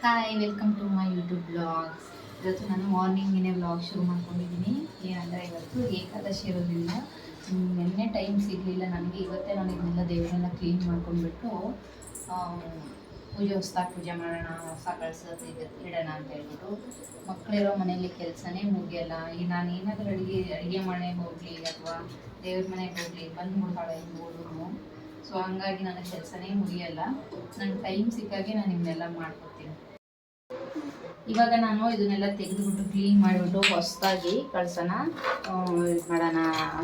Hi welcome to my YouTube blogs. ಇವತ್ತು ನಾನು ಮಾರ್ನಿಂಗಿನೇ blog ಶುರು ಮಾಡ್ಕೊಂಡಿದ್ದೀನಿ. ಏನಂದರೆ ಇವತ್ತು ಏಕಾದಶಿ ಇರೋದ್ರಿಂದ ನಿನ್ನೆ ಟೈಮ್ ಸಿಗಲಿಲ್ಲ ನನಗೆ. ಇವತ್ತೇ ನಾನು ಇದನ್ನೆಲ್ಲ ದೇವರೆಲ್ಲ ಕ್ಲೀನ್ ಮಾಡ್ಕೊಂಡ್ಬಿಟ್ಟು ಹೊಸ್ದಾಗಿ ಪೂಜೆ ಮಾಡೋಣ, ಹೊಸ ಕಳಸ ಇಡೋಣ ಅಂತ ಹೇಳ್ಬಿಟ್ಟು. ಮಕ್ಕಳಿರೋ ಮನೆಯಲ್ಲಿ ಕೆಲಸನೇ ಮುಗಿಯಲ್ಲ. ಈಗ ನಾನು ಏನಾದರೂ ಅಡುಗೆ ಮನೆಗೆ ಹೋಗಲಿ ಅಥವಾ ದೇವ್ರ ಮನೆಗೆ ಹೋಗಲಿ ಬಂದ್ಬಿಡ್ತಾಳೆ ಓದೋದು. ಸೊ ಹಂಗಾಗಿ ನನಗೆ ಕೆಲಸನೇ ಮುಗಿಯಲ್ಲ. ನಂಗೆ ಟೈಮ್ ಸಿಕ್ಕಾಗೆ ನಾನು ಇವನ್ನೆಲ್ಲ ಮಾಡ್ಕೊಡ್ತೀನಿ. ಇವಾಗ ನಾನು ಇದನ್ನೆಲ್ಲ ತೆಗೆದುಬಿಟ್ಟು ಕ್ಲೀನ್ ಮಾಡಿಬಿಟ್ಟು ಹೊಸದಾಗಿ ಕಳ್ಸೋಣ ಮಾಡೋಣ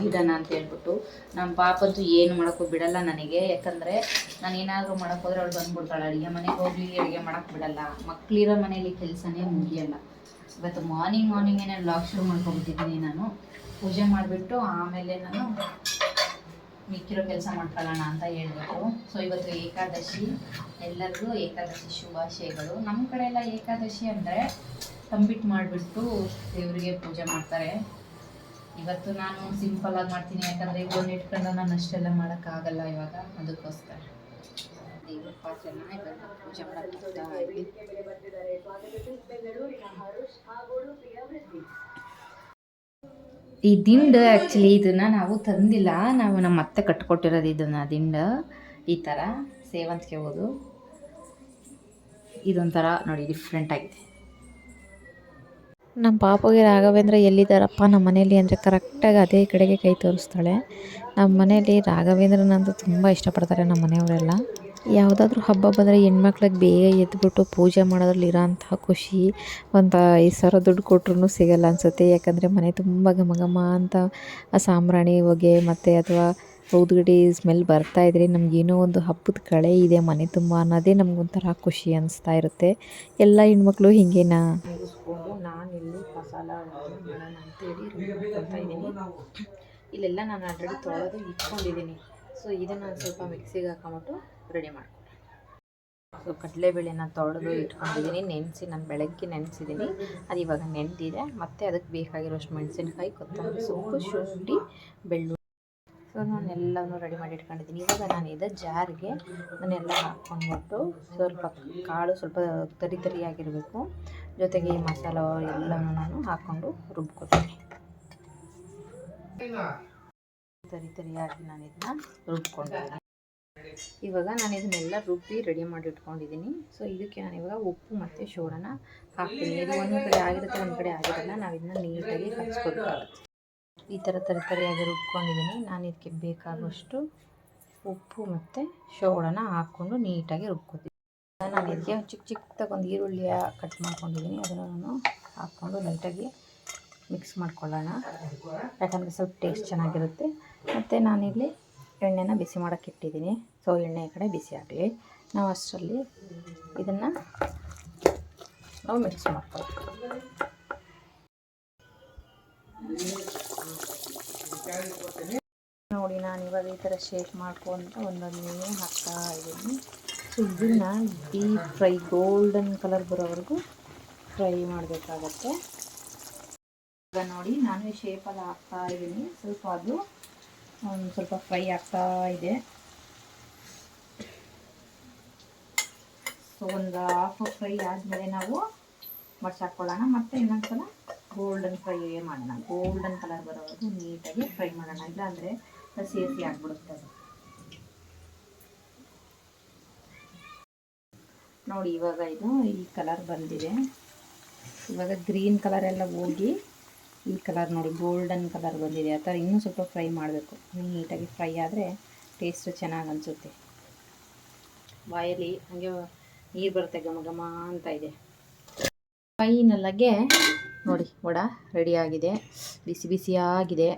ಇಡೋಣ ಅಂತ ಹೇಳ್ಬಿಟ್ಟು. ನಮ್ಮ ಪಾಪಂತೂ ಏನು ಮಾಡೋಕ್ಕೂ ಬಿಡಲ್ಲ ನನಗೆ. ಯಾಕಂದರೆ ನಾನು ಏನಾದರೂ ಮಾಡೋಕ್ಕೋದ್ರೆ ಅವಳು ಬಂದ್ಬಿಡ್ತಾಳೆ. ಅಡುಗೆ ಮನೆಗೆ ಹೋಗಲಿ ಅಡುಗೆ ಮಾಡೋಕ್ಕೆ ಬಿಡಲ್ಲ. ಮಕ್ಕಳಿರೋ ಮನೇಲಿ ಕೆಲಸನೇ ಮುಗಿಯಲ್ಲ. ಇವತ್ತು ಮಾರ್ನಿಂಗೇನೆ ವ್ಲಾಗ್ ಶುರು ಮಾಡ್ಕೊಬಿಟ್ಟಿದ್ದೀನಿ. ನಾನು ಪೂಜೆ ಮಾಡಿಬಿಟ್ಟು ಆಮೇಲೆ ನಾನು ಮಿಕ್ಕಿರೋ ಕೆಲಸ ಮಾಡ್ಕೊಳ್ಳೋಣ ಅಂತ ಹೇಳ್ಬಿಟ್ಟು. ಸೊ ಇವತ್ತು ಏಕಾದಶಿ, ಎಲ್ಲರಿಗೂ ಏಕಾದಶಿ ಶುಭಾಶಯಗಳು. ನಮ್ಮ ಕಡೆ ಎಲ್ಲ ಏಕಾದಶಿ ಅಂದರೆ ಕಂಪ್ಲೀಟ್ ಮಾಡಿಬಿಟ್ಟು ದೇವರಿಗೆ ಪೂಜೆ ಮಾಡ್ತಾರೆ. ಇವತ್ತು ನಾನು ಸಿಂಪಲ್ಲಾಗಿ ಮಾಡ್ತೀನಿ, ಯಾಕಂದರೆ ಇವುಗಳನ್ನ ಇಟ್ಕೊಂಡು ನಾನು ಅಷ್ಟೆಲ್ಲ ಮಾಡೋಕ್ಕಾಗಲ್ಲ ಇವಾಗ. ಅದಕ್ಕೋಸ್ಕರ ದೇವ್ರ ಪಾತ್ರೆನ ಇವಾಗ ಪೂಜೆ ಮಾಡೋಕ್ಕೆ ಈ ದಿಂಡು ಆ್ಯಕ್ಚುಲಿ ಇದನ್ನು ನಾವು ತಂದಿಲ್ಲ, ನಾವು ನಮ್ಮ ಅತ್ತೆ ಕಟ್ಕೊಟ್ಟಿರೋದು ಇದನ್ನು. ದಿಂಡು ಈ ಥರ ಸೇವಂತಿಗೆ ಹೂವು, ಇದೊಂಥರ ನೋಡಿ ಡಿಫ್ರೆಂಟ್ ಆಗಿದೆ. ನಮ್ಮ ಪಾಪಗೆ ರಾಘವೇಂದ್ರ ಎಲ್ಲಿದ್ದಾರಪ್ಪ ನಮ್ಮ ಮನೇಲಿ ಅಂದರೆ ಕರೆಕ್ಟಾಗಿ ಅದೇ ಕಡೆಗೆ ಕೈ ತೋರಿಸ್ತಾಳೆ. ನಮ್ಮ ಮನೇಲಿ ರಾಘವೇಂದ್ರನಂತೂ ತುಂಬ ಇಷ್ಟಪಡ್ತಾರೆ ನಮ್ಮ ಮನೆಯವರೆಲ್ಲ. ಯಾವುದಾದ್ರೂ ಹಬ್ಬ ಬಂದರೆ ಹೆಣ್ಮಕ್ಳಿಗೆ ಬೇಗ ಎದ್ಬಿಟ್ಟು ಪೂಜೆ ಮಾಡೋದ್ರಲ್ಲಿ ಇರೋಂತಹ ಖುಷಿ ಒಂದು 5,000 ದುಡ್ಡು ಕೊಟ್ರೂ ಸಿಗಲ್ಲ ಅನಿಸುತ್ತೆ. ಯಾಕಂದರೆ ಮನೆ ತುಂಬ ಘಮ ಘಮ ಅಂತ ಆ ಸಾಂಬ್ರಾಣಿ ಹೊಗೆ ಮತ್ತು ಅಥವಾ ಊದುಗಡ್ಡಿ ಸ್ಮೆಲ್ ಬರ್ತಾಯಿದ್ರೆ ನಮಗೇನೋ ಒಂದು ಹಬ್ಬದ ಕಳೆ ಇದೆ ಮನೆ ತುಂಬ ಅನ್ನೋದೇ ನಮಗೊಂಥರ ಖುಷಿ ಅನಿಸ್ತಾ ಇರುತ್ತೆ. ಎಲ್ಲ ಹೆಣ್ಮಕ್ಳು ಹಿಂಗೇನಾ. ನಾನಿಲ್ಲಿ ಮಸಾಲ ಮಾಡೋಣ ಅಂತೇಳಿ ಇದ್ದೀನಿ. ಇಲ್ಲೆಲ್ಲ ನಾನು ಆಲ್ರೆಡಿ ತೊಳೆದು ಇಟ್ಕೊಂಡಿದ್ದೀನಿ. ಸೊ ಇದನ್ನು ಸ್ವಲ್ಪ ಮಿಕ್ಸಿಗೆ ಹಾಕೊಂಬಿಟ್ಟು ರೆಡಿ ಮಾಡ್ಕೊಳ್ಳಿ. ಸೊ ಕಡಲೆಬೇಳೆನ ತೊಳೆದು ಇಟ್ಕೊಂಡಿದ್ದೀನಿ, ನಾನು ಬೆಳಗ್ಗೆ ನೆನೆಸಿದ್ದೀನಿ. ಅದು ಇವಾಗ ನೆನೆದಿದೆ. ಮತ್ತು ಅದಕ್ಕೆ ಬೇಕಾಗಿರೋಷ್ಟು ಮೆಣಸಿನ್ಕಾಯಿ, ಕೊತ್ತಂಬರಿ ಸೊಪ್ಪು, ಶುಂಠಿ, ಬೆಳ್ಳುಳ್ಳಿ. ಸೊ ನಾನೆಲ್ಲವೂ ರೆಡಿ ಮಾಡಿ ಇಟ್ಕೊಂಡಿದ್ದೀನಿ. ಇವಾಗ ನಾನು ಜಾರಿಗೆ ನಾನೆಲ್ಲ ಹಾಕ್ಕೊಂಡ್ಬಿಟ್ಟು ಸ್ವಲ್ಪ ಕಾಳು ಸ್ವಲ್ಪ ತರಿಯಾಗಿರಬೇಕು. ಜೊತೆಗೆ ಈ ಮಸಾಲ ಎಲ್ಲನೂ ನಾನು ಹಾಕ್ಕೊಂಡು ರುಬ್ಕೊತೀನಿ. ತರಿಯಾಗಿ ನಾನು ಇದನ್ನ ರುಬ್ಕೊಂಡಿದ್ದೀನಿ. ಇವಾಗ ನಾನು ಇದನ್ನೆಲ್ಲ ರುಬ್ಬಿ ರೆಡಿ ಮಾಡಿ ಇಟ್ಕೊಂಡಿದ್ದೀನಿ. ಸೊ ಇದಕ್ಕೆ ನಾನು ಇವಾಗ ಉಪ್ಪು ಮತ್ತು ಸೋಡಾನ ಹಾಕ್ತೀನಿ. ಇದು ಒಂದು ಕಡೆ ಆಗಿರುತ್ತೆ, ಒಂದು ಕಡೆ ಆಗಿರಲ್ಲ. ನಾವು ಇದನ್ನ ನೀಟಾಗಿ ಹಚ್ಕೊಬೇಕಾಗುತ್ತೆ. ಈ ಥರ ತರಿಯಾಗಿ ರುಬ್ಕೊಂಡಿದ್ದೀನಿ. ನಾನು ಇದಕ್ಕೆ ಬೇಕಾಗುವಷ್ಟು ಉಪ್ಪು ಮತ್ತು ಸೋಡಾನ ಹಾಕ್ಕೊಂಡು ನೀಟಾಗಿ ರುಬ್ಕೊತೀನಿ. ನಾನು ಇದಕ್ಕೆ ಚಿಕ್ಕದಾಗಿ ಒಂದು ಈರುಳ್ಳಿಯ ಕಟ್ ಮಾಡ್ಕೊಂಡಿದ್ದೀನಿ. ಅದನ್ನು ನಾನು ಹಾಕ್ಕೊಂಡು ಲೈಟಾಗಿ ಮಿಕ್ಸ್ ಮಾಡ್ಕೊಳ್ಳೋಣ, ಯಾಕಂದರೆ ಸ್ವಲ್ಪ ಟೇಸ್ಟ್ ಚೆನ್ನಾಗಿರುತ್ತೆ. ಮತ್ತು ನಾನಿಲ್ಲಿ ಎಣ್ಣೆನ ಬಿಸಿ ಮಾಡೋಕ್ಕೆ ಇಟ್ಟಿದ್ದೀನಿ. ಸೊ ಎಣ್ಣೆ ಈ ಕಡೆ ಬಿಸಿ ಆಗಲಿ, ನಾವು ಅಷ್ಟರಲ್ಲಿ ಇದನ್ನು ನಾವು ಮಿಕ್ಸ್ ಮಾಡ್ಕೊಳ್ಳೋಣ. ನೋಡಿ ನಾನು ಇವಾಗ ಈ ಥರ ಶೇಕ್ ಮಾಡ್ಕೊಂಡು ಒಂದೊಂದೇ ಹಾಕ್ತಾ ಇದ್ದೀನಿ. ಸೊ ಇದನ್ನು ಡೀಪ್ ಫ್ರೈ ಗೋಲ್ಡನ್ ಕಲರ್ ಬರೋವರೆಗೂ ಫ್ರೈ ಮಾಡಬೇಕಾಗತ್ತೆ. ಈಗ ನೋಡಿ ನಾನು ಈ ಶೇಪಲ್ಲಿ ಹಾಕ್ತಾ ಇದ್ದೀನಿ. ಸ್ವಲ್ಪ ಅದು ಒಂದು ಸ್ವಲ್ಪ ಫ್ರೈ ಆಗ್ತಾ ಇದೆ. ಸೊ ಒಂದು ಹಾಫ್ ಫ್ರೈ ಆದಮೇಲೆ ನಾವು ಮಡ್ಚಾಕೊಳ್ಳೋಣ. ಮತ್ತು ಇನ್ನೊಂದ್ಸಲ ಗೋಲ್ಡನ್ ಫ್ರೈ ಮಾಡೋಣ. ಗೋಲ್ಡನ್ ಕಲರ್ ಬರೋವರೆಗೂ ನೀಟಾಗಿ ಫ್ರೈ ಮಾಡೋಣ, ಇಲ್ಲಾಂದರೆ ಹಸಿ ಆಗಿಬಿಡುತ್ತೆ ಅದು. ನೋಡಿ ಇವಾಗ ಇದು ಈ ಕಲರ್ ಬಂದಿದೆ. ಇವಾಗ ಗ್ರೀನ್ ಕಲರ್ ಎಲ್ಲ ಹೋಗಿ ಈ ಕಲರ್ ನೋಡಿ ಗೋಲ್ಡನ್ ಕಲರ್ ಬಂದಿದೆ. ಆ ಥರ ಇನ್ನೂ ಸ್ವಲ್ಪ ಫ್ರೈ ಮಾಡಬೇಕು. ನೀಟಾಗಿ ಫ್ರೈ ಆದರೆ ಟೇಸ್ಟು ಚೆನ್ನಾಗಿ ಅನಿಸುತ್ತೆ. ಬಾಯಲ್ಲಿ ಹಾಗೆ ನೀರು ಬರುತ್ತೆ, ಘಮ ಘಮ ಅಂತ ಇದೆ. ಫೈನಲ್ಲಾಗೆ ನೋಡಿ ವಡ ರೆಡಿಯಾಗಿದೆ, ಬಿಸಿ ಬಿಸಿಯಾಗಿದೆ.